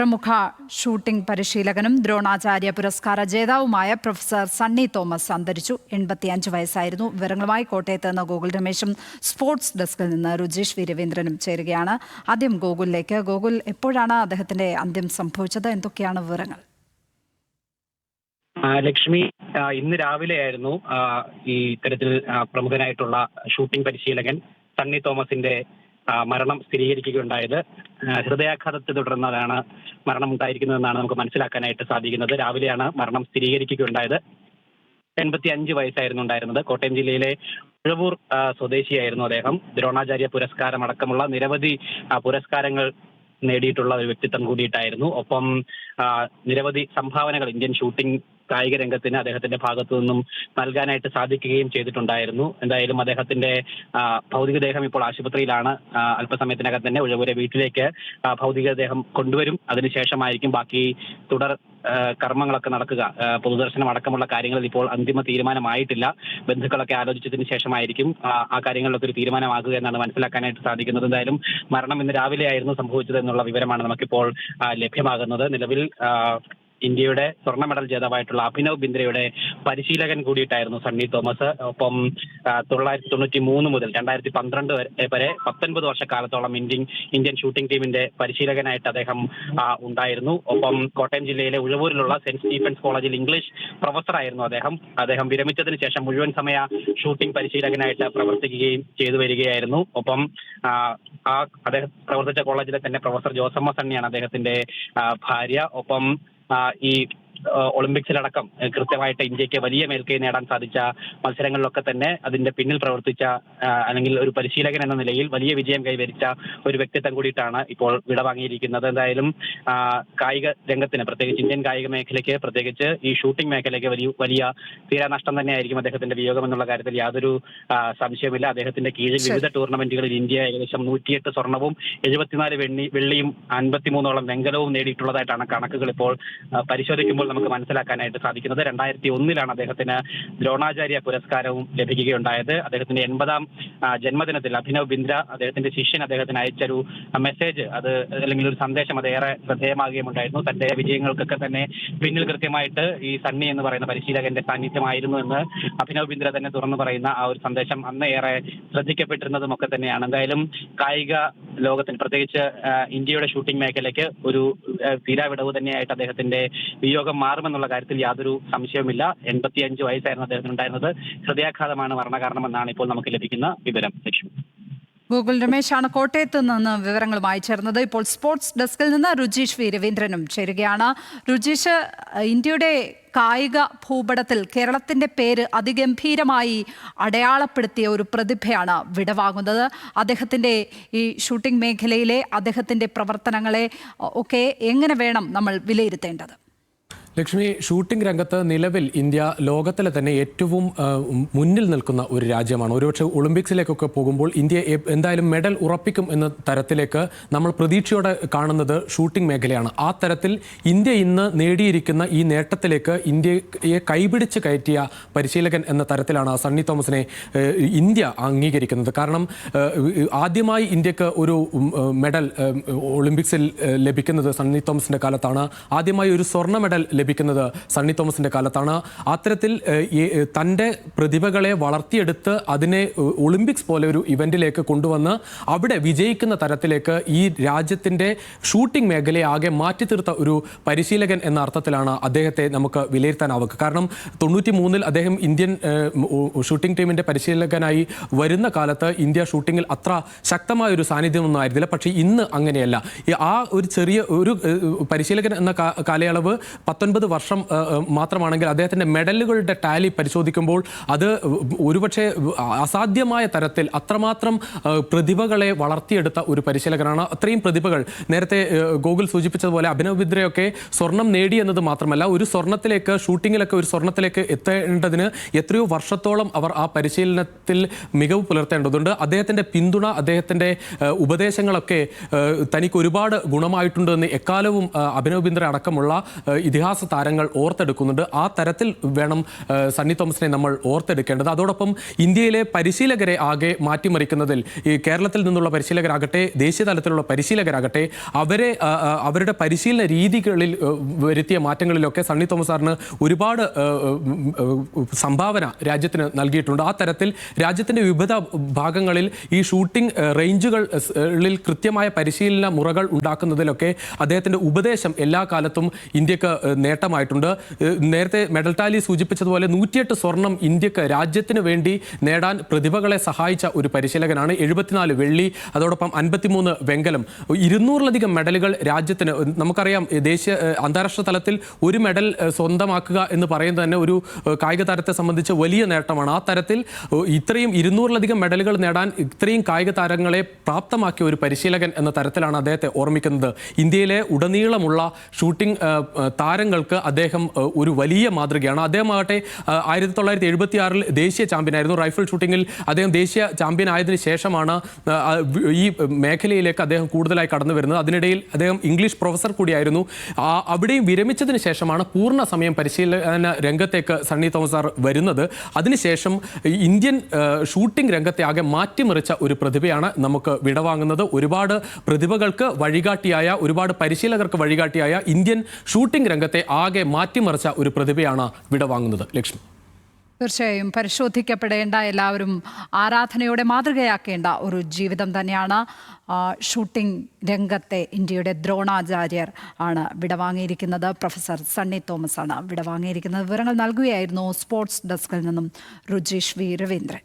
പ്രമുഖ ഷൂട്ടിംഗ് പരിശീലകനും ദ്രോണാചാര്യ പുരസ്കാര ജേതാവുമായ professor Sunny Thomas അന്തരിച്ചു. 85 വയസ്സായിരുന്നു. വിവരങ്ങളുമായി കോട്ടയത്ത് നിന്ന് ഗോകുൽ രമേശും സ്പോർട്സ് ഡെസ്കിൽ നിന്ന് രുജീഷ് വി രവീന്ദ്രനും ചേരുകയാണ്. ആദ്യം ഗോകുലിലേക്ക്. ഗോകുൽ, എപ്പോഴാണ് അദ്ദേഹത്തിന്റെ അന്ത്യം സംഭവിച്ചത്? എന്തൊക്കെയാണ് വിവരങ്ങൾ? ലക്ഷ്മി, ഇന്ന് രാവിലെയായിരുന്നു ഈ ഇത്തരത്തിൽ പ്രമുഖനായിട്ടുള്ള ഷൂട്ടിംഗ് പരിശീലകൻ സണ്ണി തോമസിന്റെ മരണം സ്ഥിരീകരിക്കുകയുണ്ടായത്. ഹൃദയാഘാതത്തെ തുടർന്നതാണ് മരണം ഉണ്ടായിരിക്കുന്നതെന്നാണ് നമുക്ക് മനസ്സിലാക്കാനായിട്ട് സാധിക്കുന്നത്. രാവിലെയാണ് മരണം സ്ഥിരീകരിക്കുകയുണ്ടായത്. 85 വയസ്സായിരുന്നു ഉണ്ടായിരുന്നത്. കോട്ടയം ജില്ലയിലെ ഉഴവൂർ സ്വദേശിയായിരുന്നു അദ്ദേഹം. ദ്രോണാചാര്യ പുരസ്കാരം അടക്കമുള്ള നിരവധി പുരസ്കാരങ്ങൾ നേടിയിട്ടുള്ള ഒരു വ്യക്തിത്വം കൂടിയിട്ടായിരുന്നു. ഒപ്പം നിരവധി സംഭാവനകൾ ഇന്ത്യൻ ഷൂട്ടിംഗ് കായിക രംഗത്തിന് അദ്ദേഹത്തിന്റെ ഭാഗത്തു നിന്നും നൽകാനായിട്ട് സാധിക്കുകയും ചെയ്തിട്ടുണ്ടായിരുന്നു. എന്തായാലും അദ്ദേഹത്തിന്റെ ഭൗതികദേഹം ഇപ്പോൾ ആശുപത്രിയിലാണ്. അല്പസമയത്തിനകം തന്നെ ഉഴവൂരെ വീട്ടിലേക്ക് ഭൗതികദേഹം കൊണ്ടുവരും. അതിനുശേഷമായിരിക്കും ബാക്കി തുടർ കർമ്മങ്ങളൊക്കെ നടക്കുക. പൊതുദർശനം അടക്കമുള്ള കാര്യങ്ങളിൽ ഇപ്പോൾ അന്തിമ തീരുമാനമായിട്ടില്ല. ബന്ധുക്കളൊക്കെ ആലോചിച്ചതിന് ശേഷമായിരിക്കും ആ കാര്യങ്ങളിലൊക്കെ ഒരു തീരുമാനമാകുക എന്നാണ് മനസ്സിലാക്കാനായിട്ട് സാധിക്കുന്നത്. എന്തായാലും മരണം ഇന്ന് രാവിലെയായിരുന്നു സംഭവിച്ചത് എന്നുള്ള വിവരമാണ് നമുക്കിപ്പോൾ ലഭ്യമാകുന്നത്. നിലവിൽ ഇന്ത്യയുടെ സ്വർണ്ണ മെഡൽ ജേതാവായിട്ടുള്ള അഭിനവ് ബിന്ദ്രയുടെ പരിശീലകൻ കൂടിയിട്ടായിരുന്നു സണ്ണി തോമസ്. ഒപ്പം 1993 മുതൽ 2012 വരെ 19 വർഷക്കാലത്തോളം ഇന്ത്യൻ ഷൂട്ടിംഗ് ടീമിന്റെ പരിശീലകനായിട്ട് അദ്ദേഹം ഉണ്ടായിരുന്നു. ഒപ്പം കോട്ടയം ജില്ലയിലെ ഉഴവൂരിലുള്ള സെന്റ് സ്റ്റീഫൻസ് കോളേജിൽ ഇംഗ്ലീഷ് പ്രൊഫസറായിരുന്നു അദ്ദേഹം വിരമിച്ചതിന് ശേഷം മുഴുവൻ സമയ ഷൂട്ടിംഗ് പരിശീലകനായിട്ട് പ്രവർത്തിക്കുകയും ചെയ്തു വരികയായിരുന്നു. ഒപ്പം അദ്ദേഹം പ്രവർത്തിച്ച കോളേജിലെ തന്നെ പ്രൊഫസർ ജോസമ്മ സണ്ണിയാണ് അദ്ദേഹത്തിന്റെ ഭാര്യ. ഒപ്പം ഈ ഒളിമ്പിക്സിലടക്കം കൃത്യമായിട്ട് ഇന്ത്യക്ക് വലിയ മേൽക്കൈ നേടാൻ സാധിച്ച മത്സരങ്ങളിലൊക്കെ തന്നെ അതിന്റെ പിന്നിൽ പ്രവർത്തിച്ച അല്ലെങ്കിൽ ഒരു പരിശീലകൻ എന്ന നിലയിൽ വലിയ വിജയം കൈവരിച്ച ഒരു വ്യക്തിത്വം കൂടിയിട്ടാണ് ഇപ്പോൾ വിടവാങ്ങിയിരിക്കുന്നത്. എന്തായാലും കായിക രംഗത്തിന്, പ്രത്യേകിച്ച് ഇന്ത്യൻ കായിക മേഖലയ്ക്ക്, പ്രത്യേകിച്ച് ഈ ഷൂട്ടിംഗ് മേഖലയ്ക്ക് വലിയ തീരാനഷ്ടം തന്നെയായിരിക്കും അദ്ദേഹത്തിന്റെ വിയോഗം എന്നുള്ള കാര്യത്തിൽ യാതൊരു സംശയവുമില്ല. അദ്ദേഹത്തിന്റെ കീഴിൽ വിവിധ ടൂർണമെന്റുകളിൽ ഇന്ത്യ ഏകദേശം 108 സ്വർണവും 74 വെള്ളിയും 53ഓളം വെങ്കലവും നേടിയിട്ടുള്ളതായിട്ടാണ് കണക്കുകൾ ഇപ്പോൾ പരിശോധിക്കുമ്പോൾ നമുക്ക് മനസ്സിലാക്കാനായിട്ട് സാധിക്കുന്നത്. 2001 അദ്ദേഹത്തിന് ദ്രോണാചാര്യ പുരസ്കാരവും ലഭിക്കുകയുണ്ടായത്. അദ്ദേഹത്തിന്റെ 80ാം ജന്മദിനത്തിൽ അഭിനവ് ബിന്ദ്ര, അദ്ദേഹത്തിന്റെ ശിഷ്യൻ, അദ്ദേഹത്തിന് അയച്ചൊരു മെസ്സേജ്, അത് അല്ലെങ്കിൽ ഒരു സന്ദേശം, അത് ഏറെ ശ്രദ്ധേയമാകുകയുണ്ടായിരുന്നു. തന്റെ വിജയങ്ങൾക്കൊക്കെ തന്നെ പിന്നിൽ കൃത്യമായിട്ട് ഈ സണ്ണി എന്ന് പറയുന്ന പരിശീലകന്റെ സാന്നിധ്യമായിരുന്നു എന്ന് അഭിനവ് ബിന്ദ്ര തന്നെ തുറന്നു പറയുന്ന ആ ഒരു സന്ദേശം അന്ന് ഏറെ ശ്രദ്ധിക്കപ്പെട്ടിരുന്നതും ഒക്കെ തന്നെയാണ്. എന്തായാലും കായിക ലോകത്തിന്, പ്രത്യേകിച്ച് ഇന്ത്യയുടെ ഷൂട്ടിംഗ് മേഖലയ്ക്ക് ഒരു തീരാവിടവ് തന്നെയായിട്ട് അദ്ദേഹത്തിന്റെ വിയോഗം മാറുമെന്നുള്ള കാര്യത്തിൽ യാതൊരു സംശയവുമില്ല. 85 വയസ്സായിരുന്നു അദ്ദേഹത്തിന് ഉണ്ടായിരുന്നത്. ഹൃദയാഘാതമാണ് മരണകാരണമെന്നാണ് ഇപ്പോൾ നമുക്ക് ലഭിക്കുന്ന വിവരം. ലക്ഷ്മി. ഗോകുൽ രമേശാണ് കോട്ടയത്ത് നിന്ന് വിവരങ്ങളുമായി ചേർന്നത്. ഇപ്പോൾ സ്പോർട്സ് ഡെസ്കിൽ നിന്ന് രുജീഷ് വി രവീന്ദ്രനും ചേരുകയാണ്. രുജീഷ്, ഇന്ത്യയുടെ കായിക ഭൂപടത്തിൽ കേരളത്തിന്റെ പേര് അതിഗംഭീരമായി അടയാളപ്പെടുത്തിയ ഒരു പ്രതിഭയാണ് വിടവാങ്ങുന്നത്. അദ്ദേഹത്തിന്റെ ഈ ഷൂട്ടിംഗ് മേഖലയിലെ അദ്ദേഹത്തിന്റെ പ്രവർത്തനങ്ങളെ ഒക്കെ എങ്ങനെ വേണം നമ്മൾ വിലയിരുത്തേണ്ടത്? ലക്ഷ്മി, ഷൂട്ടിംഗ് രംഗത്ത് നിലവിൽ ഇന്ത്യ ലോകത്തിലെ തന്നെ ഏറ്റവും മുന്നിൽ നിൽക്കുന്ന ഒരു രാജ്യമാണ്. ഒരുപക്ഷെ ഒളിമ്പിക്സിലേക്കൊക്കെ പോകുമ്പോൾ ഇന്ത്യ എന്തായാലും മെഡൽ ഉറപ്പിക്കും എന്ന തരത്തിലേക്ക് നമ്മൾ പ്രതീക്ഷയോടെ കാണുന്നത് ഷൂട്ടിംഗ് മേഖലയാണ്. ആ തരത്തിൽ ഇന്ത്യ ഇന്ന് നേടിയിരിക്കുന്ന ഈ നേട്ടത്തിലേക്ക് ഇന്ത്യയെ കൈപിടിച്ച് കയറ്റിയ പരിശീലകൻ എന്ന തരത്തിലാണ് സണ്ണി തോമസിനെ ഇന്ത്യ അംഗീകരിക്കുന്നത്. കാരണം ആദ്യമായി ഇന്ത്യക്ക് ഒരു മെഡൽ ഒളിമ്പിക്സിൽ ലഭിക്കുന്നത് സണ്ണി തോമസിന്റെ കാലത്താണ്. ആദ്യമായി ഒരു സ്വർണ്ണ മെഡൽ ലഭിക്കുന്നത് സണ്ണി തോമസിന്റെ കാലത്താണ്. അത്തരത്തിൽ തൻ്റെ പ്രതിഭകളെ വളർത്തിയെടുത്ത് അതിനെ ഒളിമ്പിക്സ് പോലെ ഒരു ഇവന്റിലേക്ക് കൊണ്ടുവന്ന് അവിടെ വിജയിക്കുന്ന തരത്തിലേക്ക് ഈ രാജ്യത്തിന്റെ ഷൂട്ടിംഗ് മേഖലയെ ആകെ മാറ്റിത്തീർത്ത ഒരു പരിശീലകൻ എന്ന അർത്ഥത്തിലാണ് അദ്ദേഹത്തെ നമുക്ക് വിലയിരുത്താനാവുക. കാരണം 93 അദ്ദേഹം ഇന്ത്യൻ ഷൂട്ടിംഗ് ടീമിന്റെ പരിശീലകനായി വരുന്ന കാലത്ത് ഇന്ത്യ ഷൂട്ടിങ്ങിൽ അത്ര ശക്തമായ ഒരു സാന്നിധ്യമൊന്നും ആയിരുന്നില്ല. പക്ഷേ ഇന്ന് അങ്ങനെയല്ല. ആ ഒരു ചെറിയ ഒരു പരിശീലകൻ എന്ന കാലയളവ് 19 വർഷം മാത്രമാണെങ്കിൽ അദ്ദേഹത്തിൻ്റെ മെഡലുകളുടെ ടാലി പരിശോധിക്കുമ്പോൾ അത് ഒരുപക്ഷെ അസാധ്യമായ തരത്തിൽ അത്രമാത്രം പ്രതിഭകളെ വളർത്തിയെടുത്ത ഒരു പരിശീലകനാണ്. അത്രയും പ്രതിഭകൾ, നേരത്തെ ഗോകുൽ സൂചിപ്പിച്ചതുപോലെ അഭിനവ് ബിന്ദ്രയൊക്കെ സ്വർണം നേടി എന്നത് മാത്രമല്ല, ഒരു സ്വർണത്തിലേക്ക്, ഷൂട്ടിങ്ങിലൊക്കെ ഒരു സ്വർണത്തിലേക്ക് എത്തേണ്ടതിന് എത്രയോ വർഷത്തോളം അവർ ആ പരിശീലനത്തിൽ മികവ് പുലർത്തേണ്ടതുണ്ട്. അദ്ദേഹത്തിൻ്റെ പിന്തുണ, അദ്ദേഹത്തിൻ്റെ ഉപദേശങ്ങളൊക്കെ തനിക്ക് ഒരുപാട് ഗുണമായിട്ടുണ്ടെന്ന് എക്കാലവും അഭിനവ് ബിന്ദ്ര അടക്കമുള്ള ഇതിഹാസ ഇതിഹാസ താരങ്ങൾ ഓർത്തെടുക്കുന്നുണ്ട്. ആ തരത്തിൽ വേണം സണ്ണി തോമസിനെ നമ്മൾ ഓർത്തെടുക്കേണ്ടത്. അതോടൊപ്പം ഇന്ത്യയിലെ പരിശീലകരെ ആകെ മാറ്റിമറിക്കുന്നതിൽ ഈ കേരളത്തിൽ നിന്നുള്ള പരിശീലകരാകട്ടെ ദേശീയ തലത്തിലുള്ള പരിശീലകരാകട്ടെ അവരുടെ പരിശീലന രീതികളിൽ വരുത്തിയ മാറ്റങ്ങളിലൊക്കെ സണ്ണി തോമസ് സാറിന് ഒരുപാട് സംഭാവന രാജ്യത്തിന് നൽകിയിട്ടുണ്ട്. ആ തരത്തിൽ രാജ്യത്തിൻ്റെ വിവിധ ഭാഗങ്ങളിൽ ഈ ഷൂട്ടിംഗ് റേഞ്ചുകളിൽ കൃത്യമായ പരിശീലന മുറകൾ ഉണ്ടാക്കുന്നതിലൊക്കെ അദ്ദേഹത്തിൻ്റെ ഉപദേശം എല്ലാ കാലത്തും ഇന്ത്യക്ക് നേട്ടമായിട്ടുണ്ട്. നേരത്തെ മെഡൽ ടാലി സൂചിപ്പിച്ചതുപോലെ 108 സ്വർണം ഇന്ത്യക്ക് രാജ്യത്തിന് വേണ്ടി നേടാൻ പ്രതിഭകളെ സഹായിച്ച ഒരു പരിശീലകനാണ്. 74 വെള്ളി, അതോടൊപ്പം 53 വെങ്കലം, 200-ലധികം മെഡലുകൾ രാജ്യത്തിന്. നമുക്കറിയാം ദേശീയ അന്താരാഷ്ട്ര തലത്തിൽ ഒരു മെഡൽ സ്വന്തമാക്കുക എന്ന് പറയുന്നത് തന്നെ ഒരു കായിക താരത്തെ സംബന്ധിച്ച് വലിയ നേട്ടമാണ്. ആ തരത്തിൽ ഇത്രയും 200-ലധികം മെഡലുകൾ നേടാൻ ഇത്രയും കായിക താരങ്ങളെ പ്രാപ്തമാക്കിയ ഒരു പരിശീലകൻ എന്ന തരത്തിലാണ് അദ്ദേഹത്തെ ഓർമ്മിക്കുന്നത്. ഇന്ത്യയിലെ ഉടനീളമുള്ള ഷൂട്ടിംഗ് താരങ്ങൾക്ക് അദ്ദേഹം ഒരു വലിയ മാതൃകയാണ്. അദ്ദേഹമാകട്ടെ 1976 ദേശീയ ചാമ്പ്യനായിരുന്നു. റൈഫിൾ ഷൂട്ടിങ്ങിൽ അദ്ദേഹം ദേശീയ ചാമ്പ്യൻ ആയതിനു ശേഷമാണ് ഈ മേഖലയിലേക്ക് അദ്ദേഹം കൂടുതലായി കടന്നു വരുന്നത്. അതിനിടയിൽ അദ്ദേഹം ഇംഗ്ലീഷ് പ്രൊഫസർ കൂടിയായിരുന്നു. അവിടെയും വിരമിച്ചതിന് ശേഷമാണ് പൂർണ്ണ സമയം പരിശീലന രംഗത്തേക്ക് സണ്ണി തോമസ് സാർ വരുന്നത്. അതിനുശേഷം ഇന്ത്യൻ ഷൂട്ടിംഗ് രംഗത്തെ ആകെ മാറ്റിമറിച്ച ഒരു പ്രതിഭയാണ് നമുക്ക് വിടവാങ്ങുന്നത്. ഒരുപാട് പ്രതിഭകൾക്ക് വഴികാട്ടിയായ, ഒരുപാട് പരിശീലകർക്ക് വഴികാട്ടിയായ ഇന്ത്യൻ ഷൂട്ടിംഗ് രംഗത്തെ ആകെ മാറ്റിമറിച്ച ഒരു പ്രതിഭയാണ് വിടവാങ്ങുന്നത്. ലക്ഷ്മി, തീർച്ചയായും പരിശോധിക്കപ്പെടേണ്ട, എല്ലാവരും ആരാധനയോടെ മാതൃകയാക്കേണ്ട ഒരു ജീവിതം തന്നെയാണ്. ഷൂട്ടിംഗ് രംഗത്തെ ഇന്ത്യയുടെ ദ്രോണാചാര്യർ ആണ് വിടവാങ്ങിയിരിക്കുന്നത്. പ്രൊഫസർ സണ്ണി തോമസ് ആണ് വിടവാങ്ങിയിരിക്കുന്നത്. വിവരങ്ങൾ നൽകുകയായിരുന്നു സ്പോർട്സ് ഡെസ്കിൽ നിന്നും രുചീഷ് വി രവീന്ദ്രൻ.